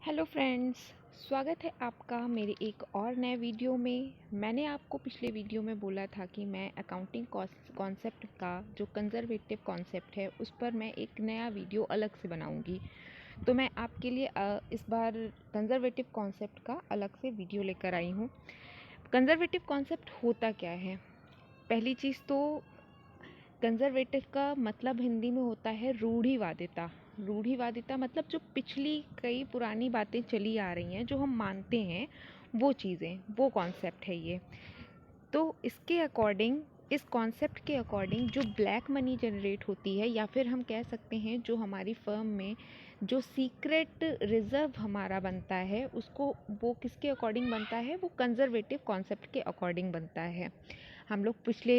Hello friends, स्वागत है आपका मेरे एक और नए वीडियो में। मैंने आपको पिछले वीडियो में बोला था कि मैं अकाउंटिंग कॉन्सेप्ट का जो कंजर्वेटिव कॉन्सेप्ट है उस पर मैं एक नया वीडियो अलग से बनाऊंगी। तो मैं आपके लिए इस बार कंजर्वेटिव कॉन्सेप्ट का अलग से वीडियो लेकर आई हूँ। कंजर्वेटिव कॉन्सेप्ट होता क्या है? पहली चीज़ तो कंजर्वेटिव का मतलब हिंदी में होता है रूढ़िवादिता। रूढ़िवादिता मतलब जो पिछली कई पुरानी बातें चली आ रही हैं, जो हम मानते हैं, वो चीज़ें, वो कॉन्सेप्ट है ये। तो इसके अकॉर्डिंग, इस कॉन्सेप्ट के अकॉर्डिंग जो ब्लैक मनी जनरेट होती है, या फिर हम कह सकते हैं जो हमारी फर्म में जो सीक्रेट रिजर्व हमारा बनता है, उसको वो किसके अकॉर्डिंग बनता है? वो कंजर्वेटिव कॉन्सेप्ट के अकॉर्डिंग बनता है। हम लोग पिछले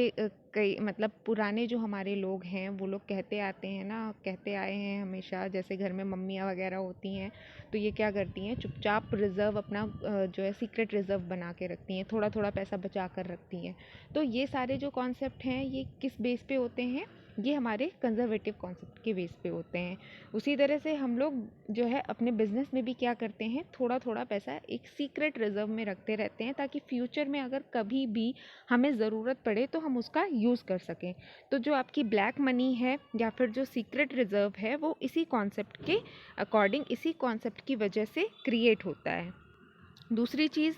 कई मतलब पुराने जो हमारे लोग हैं वो लोग कहते आते हैं ना, कहते आए हैं हमेशा, जैसे घर में मम्मियाँ वगैरह होती हैं तो ये क्या करती हैं, चुपचाप रिज़र्व अपना जो है सीक्रेट रिज़र्व बना के रखती हैं, थोड़ा थोड़ा पैसा बचा कर रखती हैं। तो ये सारे जो कॉन्सेप्ट हैं ये किस बेस पे होते हैं? ये हमारे कंजर्वेटिव कॉन्सेप्ट के बेस पे होते हैं। उसी तरह से हम लोग जो है अपने बिजनेस में भी क्या करते हैं, थोड़ा थोड़ा पैसा एक सीक्रेट रिजर्व में रखते रहते हैं, ताकि फ्यूचर में अगर कभी भी हमें ज़रूरत पड़े तो हम उसका यूज़ कर सकें। तो जो आपकी ब्लैक मनी है या फिर जो सीक्रेट रिजर्व है, वो इसी कॉन्सेप्ट के अकॉर्डिंग, इसी कॉन्सेप्ट की वजह से क्रिएट होता है। दूसरी चीज़,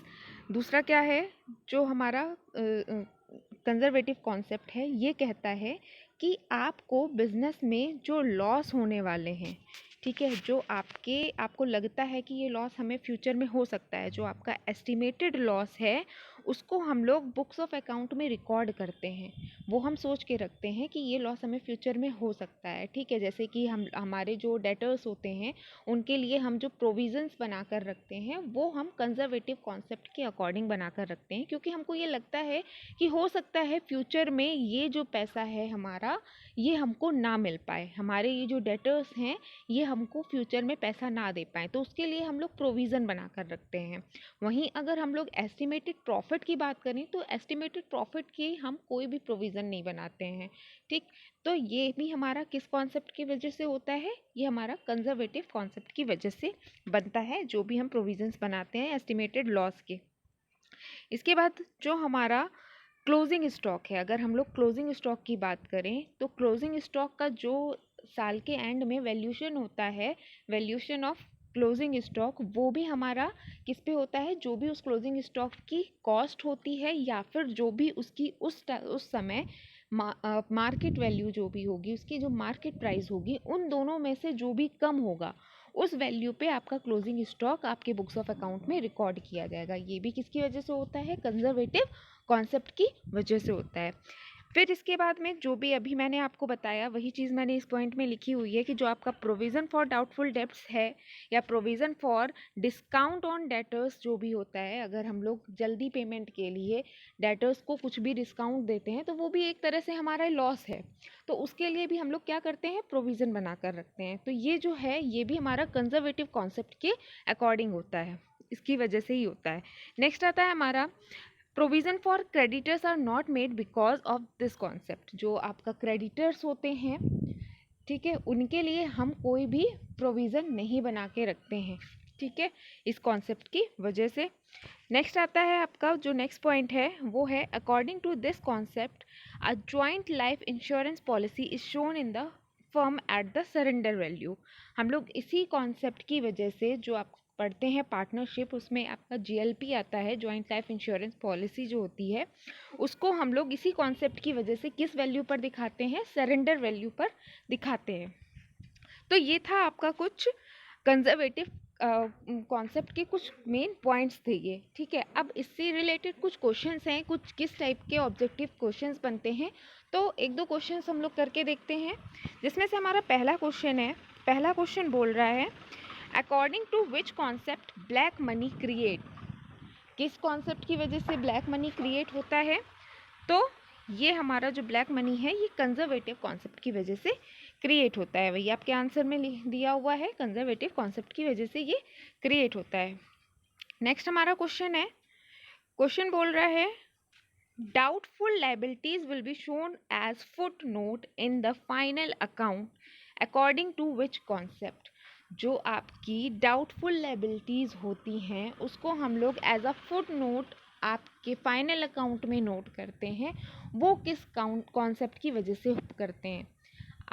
दूसरा क्या है, जो हमारा कंजर्वेटिव कॉन्सेप्ट है, ये कहता है कि आपको बिजनेस में जो लॉस होने वाले हैं, ठीक है, जो आपको लगता है कि ये लॉस हमें फ्यूचर में हो सकता है, जो आपका एस्टिमेटेड लॉस है, उसको हम लोग बुक्स ऑफ अकाउंट में रिकॉर्ड करते हैं। वो हम सोच के रखते हैं कि ये लॉस हमें फ्यूचर में हो सकता है, ठीक है। जैसे कि हमारे जो डेटर्स होते हैं उनके लिए हम जो प्रोविजंस बनाकर रखते हैं, वो हम कंजर्वेटिव कॉन्सेप्ट के अकॉर्डिंग बनाकर रखते हैं, क्योंकि हमको ये लगता है कि हो सकता है फ्यूचर में ये जो पैसा है हमारा, ये हमको ना मिल पाए, हमारे ये जो डेटर्स हैं ये हमको फ्यूचर में पैसा ना दे पाए, तो उसके लिए हम लोग प्रोविज़न बनाकर रखते हैं। वहीं अगर हम लोग एस्टिमेटेड प्रॉफिट की बात करें तो एस्टिमेटेड प्रॉफिट की हम कोई भी प्रोविज़न नहीं बनाते हैं, ठीक। तो ये भी हमारा किस कॉन्सेप्ट की वजह से होता है? ये हमारा कंजर्वेटिव कॉन्सेप्ट की वजह से बनता है, जो भी हम प्रोविजंस बनाते हैं एस्टिमेटेड लॉस के। इसके बाद जो हमारा क्लोजिंग स्टॉक है, अगर हम लोग क्लोजिंग स्टॉक की बात करें तो क्लोजिंग स्टॉक का जो साल के एंड में वैल्यूशन होता है, वैल्यूशन ऑफ क्लोजिंग स्टॉक, वो भी हमारा किस पे होता है? जो भी उस क्लोजिंग स्टॉक की कॉस्ट होती है, या फिर जो भी उसकी उस समय मार्केट वैल्यू जो भी होगी, उसकी जो मार्केट प्राइस होगी, उन दोनों में से जो भी कम होगा, उस वैल्यू पे आपका क्लोजिंग स्टॉक आपके बुक्स ऑफ अकाउंट में रिकॉर्ड किया जाएगा। ये भी किसकी वजह से होता है? कंजर्वेटिव कॉन्सेप्ट की वजह से होता है। फिर इसके बाद में जो भी अभी मैंने आपको बताया, वही चीज़ मैंने इस पॉइंट में लिखी हुई है कि जो आपका प्रोविज़न फॉर डाउटफुल डेब्ट्स है, या provision for discount on debtors जो भी होता है, अगर हम लोग जल्दी पेमेंट के लिए डेटर्स को कुछ भी डिस्काउंट देते हैं तो वो भी एक तरह से हमारा लॉस है। तो उसके लिए भी हम लोग क्या करते हैं? प्रोविज़न बना कर रखते हैं। तो ये जो है, ये भी हमारा कंजर्वेटिव कॉन्सेप्ट के अकॉर्डिंग होता है, इसकी वजह से ही होता है। नेक्स्ट आता है हमारा provision for creditors are not made because of this concept. जो आपका क्रेडिटर्स होते हैं, ठीक है, उनके लिए हम कोई भी प्रोविज़न नहीं बना के रखते हैं, ठीक है, इस कॉन्सेप्ट की वजह से। नेक्स्ट आता है आपका जो नेक्स्ट पॉइंट है, वो है according to this concept a joint life insurance policy is shown in the firm at the surrender value. हम लोग इसी कॉन्सेप्ट की वजह से, जो आप पढ़ते हैं पार्टनरशिप, उसमें आपका जीएलपी आता है, जॉइंट लाइफ इंश्योरेंस पॉलिसी जो होती है, उसको हम लोग इसी कॉन्सेप्ट की वजह से किस वैल्यू पर दिखाते हैं? सरेंडर वैल्यू पर दिखाते हैं। तो ये था आपका कुछ कंजर्वेटिव कॉन्सेप्ट के कुछ मेन पॉइंट्स थे ये, ठीक है। अब इससे रिलेटेड कुछ क्वेश्चंस हैं, कुछ किस टाइप के ऑब्जेक्टिव क्वेश्चंस बनते हैं, तो एक दो क्वेश्चंस हम लोग करके देखते हैं। जिसमें से हमारा पहला क्वेश्चन है, पहला क्वेश्चन बोल रहा है according to which concept black money create. किस कॉन्सेप्ट की वजह से ब्लैक मनी क्रिएट होता है? तो ये हमारा जो ब्लैक मनी है, ये कंजर्वेटिव कॉन्सेप्ट की वजह से क्रिएट होता है। वही आपके आंसर में दिया हुआ है, कंजर्वेटिव कॉन्सेप्ट की वजह से ये क्रिएट होता है। नेक्स्ट हमारा क्वेश्चन है, क्वेश्चन बोल रहा है doubtful liabilities will be shown as foot note in the final account according to which concept. जो आपकी डाउटफुल लायबिलिटीज़ होती हैं उसको हम लोग एज अ फुट नोट आपके फाइनल अकाउंट में नोट करते हैं। वो किस कॉन्सेप्ट की वजह से करते हैं?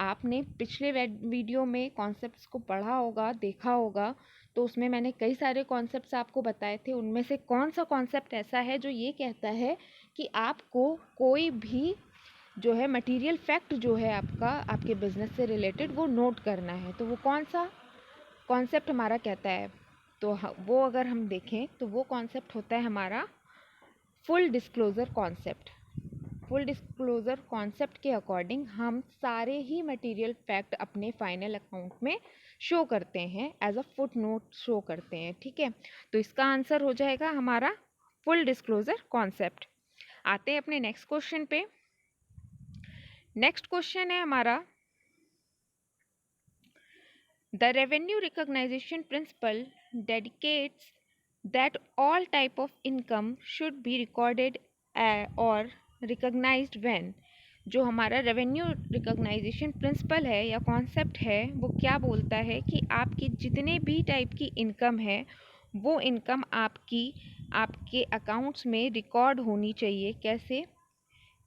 आपने पिछले वीडियो में कॉन्सेप्ट्स को पढ़ा होगा, देखा होगा, तो उसमें मैंने कई सारे कॉन्सेप्ट्स आपको बताए थे। उनमें से कौन सा कॉन्सेप्ट ऐसा है जो ये कहता है कि आपको कोई भी जो है मटेरियल फैक्ट जो है आपका आपके बिजनेस से रिलेटेड वो नोट करना है? तो वो कौन सा कॉन्सेप्ट हमारा कहता है? तो वो अगर हम देखें तो वो कॉन्सेप्ट होता है हमारा full disclosure concept. Full disclosure concept के अकॉर्डिंग हम सारे ही मटेरियल फैक्ट अपने फाइनल अकाउंट में शो करते हैं, as a foot note show करते हैं। ठीक है, तो इसका आंसर हो जाएगा हमारा फुल डिस्क्लोज़र कॉन्सेप्ट। आते हैं अपने नेक्स्ट क्वेश्चन पे। नेक्स्ट क्वेश्चन है हमारा, the revenue recognisation principle dedicates that all type of income should be recorded or recognized when। जो हमारा रेवेन्यू रिकॉग्नाइजेशन प्रिंसिपल है या कॉन्सेप्ट है वो क्या बोलता है कि आपकी जितने भी टाइप की इनकम है वो इनकम आपकी आपके अकाउंट्स में रिकॉर्ड होनी चाहिए। कैसे,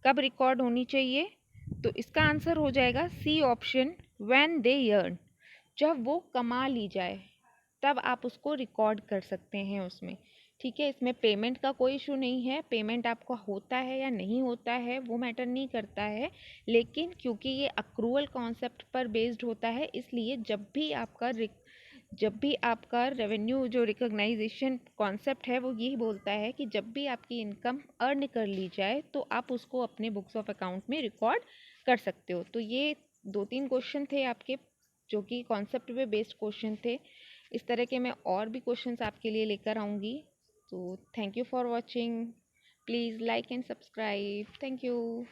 कब रिकॉर्ड होनी चाहिए? तो इसका आंसर हो जाएगा C option, when they earn. जब वो कमा ली जाए तब आप उसको रिकॉर्ड कर सकते हैं उसमें। ठीक है, इसमें पेमेंट का कोई इशू नहीं है। पेमेंट आपका होता है या नहीं होता है वो मैटर नहीं करता है, लेकिन क्योंकि ये अक्रूवल कॉन्सेप्ट पर बेस्ड होता है इसलिए जब भी आपका रेवेन्यू जो रिकॉग्नाइजेशन कॉन्सेप्ट है वो यही बोलता है कि जब भी आपकी इनकम अर्न कर ली जाए तो आप उसको अपने बुक्स ऑफ अकाउंट में रिकॉर्ड कर सकते हो। तो ये 2-3 क्वेश्चन थे आपके जो कि कॉन्सेप्ट पे बेस्ड क्वेश्चन थे। इस तरह के मैं और भी क्वेश्चंस आपके लिए लेकर आऊँगी। तो thank you for watching. Please like and subscribe. Thank you.